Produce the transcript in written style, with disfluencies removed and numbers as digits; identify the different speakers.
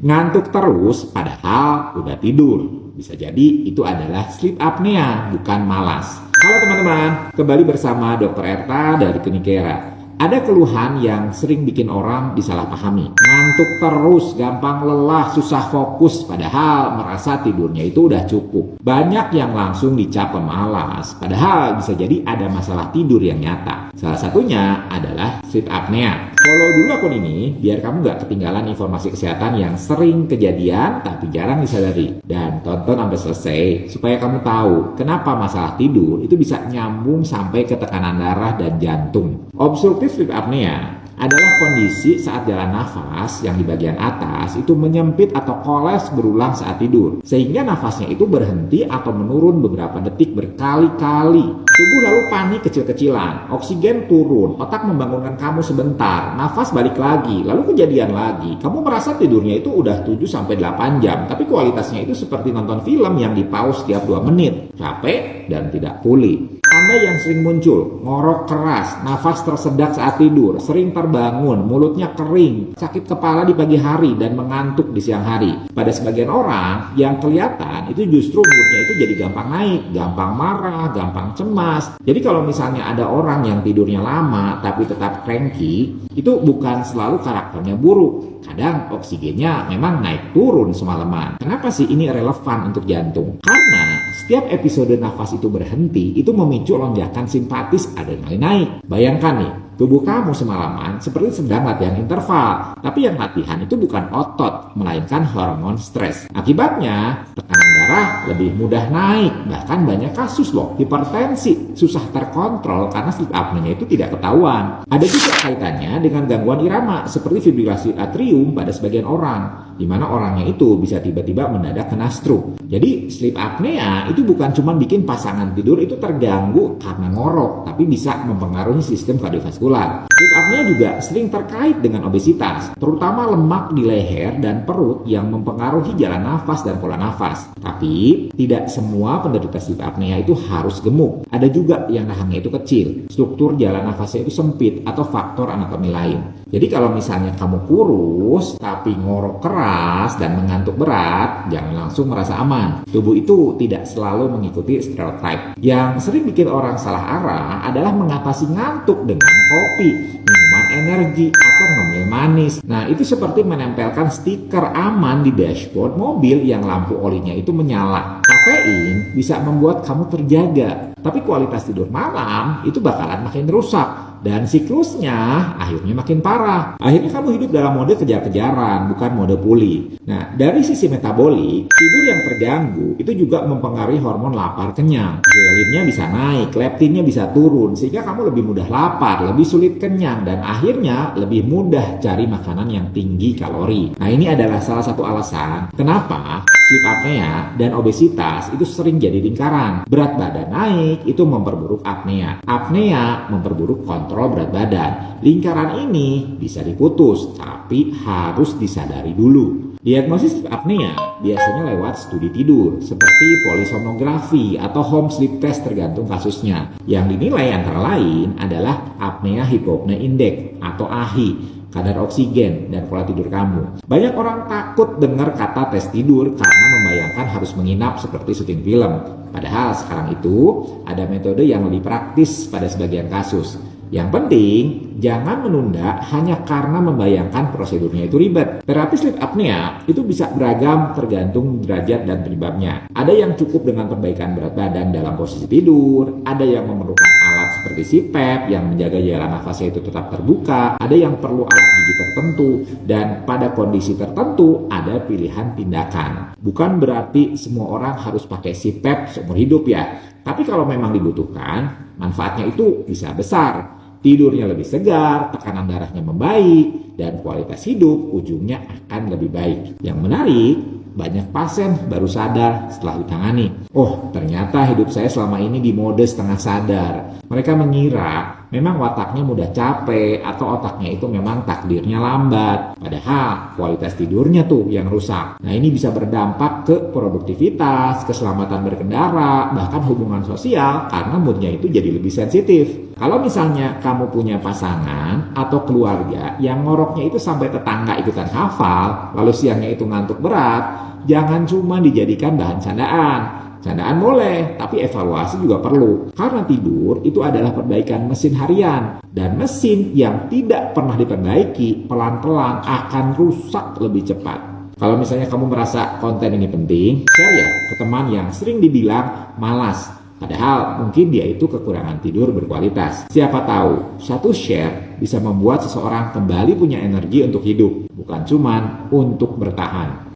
Speaker 1: Ngantuk terus padahal udah tidur. Bisa jadi itu adalah sleep apnea, bukan malas. Halo teman-teman, kembali bersama Dr. Erta dari Klinik Kera. Ada keluhan yang sering bikin orang disalahpahami. Ngantuk terus, gampang lelah, susah fokus, padahal merasa tidurnya itu udah cukup. Banyak yang langsung dicap pemalas, padahal bisa jadi ada masalah tidur yang nyata. Salah satunya adalah sleep apnea. Follow dulu akun ini biar kamu gak ketinggalan informasi kesehatan yang sering kejadian tapi jarang disadari. Dan tonton sampai selesai supaya kamu tahu kenapa masalah tidur itu bisa nyambung sampai ke tekanan darah dan jantung. Obstruktif sleep apnea adalah kondisi saat jalan nafas yang di bagian atas itu menyempit atau koles berulang saat tidur. Sehingga nafasnya itu berhenti atau menurun beberapa detik berkali-kali. Tubuh lalu panik kecil-kecilan, oksigen turun, otak membangunkan kamu sebentar, nafas balik lagi, lalu kejadian lagi. Kamu merasa tidurnya itu udah 7-8 jam, tapi kualitasnya itu seperti nonton film yang di-pause setiap 2 menit. Capek dan tidak pulih. Tanda yang sering muncul, ngorok keras, nafas tersedak saat tidur, sering terbangun, mulutnya kering, sakit kepala di pagi hari, dan mengantuk di siang hari. Pada sebagian orang, yang kelihatan itu justru moodnya itu jadi gampang naik, gampang marah, gampang cemas. Jadi kalau misalnya ada orang yang tidurnya lama tapi tetap cranky, itu bukan selalu karakternya buruk. Kadang oksigennya memang naik turun semalaman. Kenapa sih ini relevan untuk jantung? Karena setiap episode nafas itu berhenti, itu memicu lonjakan simpatis adrenalin naik. Bayangkan nih, tubuh kamu semalaman seperti sedang latihan interval. Tapi yang latihan itu bukan otot, melainkan hormon stres. Akibatnya, tekanan darah lebih mudah naik. Bahkan banyak kasus loh, hipertensi, susah terkontrol karena sleep apnea itu tidak ketahuan. Ada juga kaitannya dengan gangguan irama, seperti fibrilasi atrium pada sebagian orang, di mana orangnya itu bisa tiba-tiba mendadak kena stroke. Jadi sleep apnea itu bukan cuma bikin pasangan tidur itu terganggu karena ngorok, tapi bisa mempengaruhi sistem kardiovaskular. Sleep apnea juga sering terkait dengan obesitas, terutama lemak di leher dan perut yang mempengaruhi jalan nafas dan pola nafas. Tapi tidak semua penderita sleep apnea itu harus gemuk. Ada juga yang rahangnya itu kecil, struktur jalan nafasnya itu sempit atau faktor anatomi lain. Jadi kalau misalnya kamu kurus tapi ngorok keras dan mengantuk berat, jangan langsung merasa aman. Tubuh itu tidak selalu mengikuti stereotip. Yang sering bikin orang salah arah adalah mengatasi ngantuk dengan kopi, minuman energi, atau ngemil manis. Nah, itu seperti menempelkan stiker aman di dashboard mobil yang lampu olinya itu menyala. Kafein bisa membuat kamu terjaga, tapi kualitas tidur malam itu bakalan makin rusak. Dan siklusnya akhirnya makin parah. Akhirnya kamu hidup dalam mode kejar-kejaran, bukan mode pulih. Nah, dari sisi metabolik, tidur yang terganggu itu juga mempengaruhi hormon lapar kenyang. Ghrelin-nya bisa naik, leptinnya bisa turun, sehingga kamu lebih mudah lapar, lebih sulit kenyang, dan akhirnya lebih mudah cari makanan yang tinggi kalori. Nah, ini adalah salah satu alasan kenapa sleep apnea dan obesitas itu sering jadi lingkaran. Berat badan naik itu memperburuk apnea. Apnea memperburuk kontrol berat badan. Lingkaran ini bisa diputus, tapi harus disadari dulu. Diagnosis sleep apnea biasanya lewat studi tidur, seperti polisonografi atau home sleep test tergantung kasusnya. Yang dinilai antara lain adalah apnea hypopnea index atau AHI, kadar oksigen, dan pola tidur kamu. Banyak orang takut dengar kata tes tidur karena membayangkan harus menginap seperti syuting film. Padahal sekarang itu ada metode yang lebih praktis pada sebagian kasus. Yang penting, jangan menunda hanya karena membayangkan prosedurnya itu ribet. Terapi sleep apnea itu bisa beragam tergantung derajat dan penyebabnya. Ada yang cukup dengan perbaikan berat badan dalam posisi tidur, ada yang memerlukan alat seperti CPAP yang menjaga jalan nafasnya itu tetap terbuka, ada yang perlu alat gigi tertentu, dan pada kondisi tertentu ada pilihan tindakan. Bukan berarti semua orang harus pakai CPAP seumur hidup ya, tapi kalau memang dibutuhkan, manfaatnya itu bisa besar. Tidurnya lebih segar, tekanan darahnya membaik, dan kualitas hidup ujungnya akan lebih baik. Yang menarik, banyak pasien baru sadar setelah ditangani. Oh, ternyata hidup saya selama ini di mode setengah sadar. Mereka mengira memang wataknya mudah capek atau otaknya itu memang takdirnya lambat. Padahal kualitas tidurnya tuh yang rusak. Nah, ini bisa berdampak ke produktivitas, keselamatan berkendara, bahkan hubungan sosial karena moodnya itu jadi lebih sensitif. Kalau misalnya kamu punya pasangan atau keluarga yang ngoroknya itu sampai tetangga ikutan hafal, lalu siangnya itu ngantuk berat, jangan cuma dijadikan bahan candaan. Candaan boleh, tapi evaluasi juga perlu. Karena tidur itu adalah perbaikan mesin harian. Dan mesin yang tidak pernah diperbaiki pelan-pelan akan rusak lebih cepat. Kalau misalnya kamu merasa konten ini penting, share ya ke teman yang sering dibilang malas. Padahal mungkin dia itu kekurangan tidur berkualitas. Siapa tahu, satu share bisa membuat seseorang kembali punya energi untuk hidup. Bukan cuman untuk bertahan.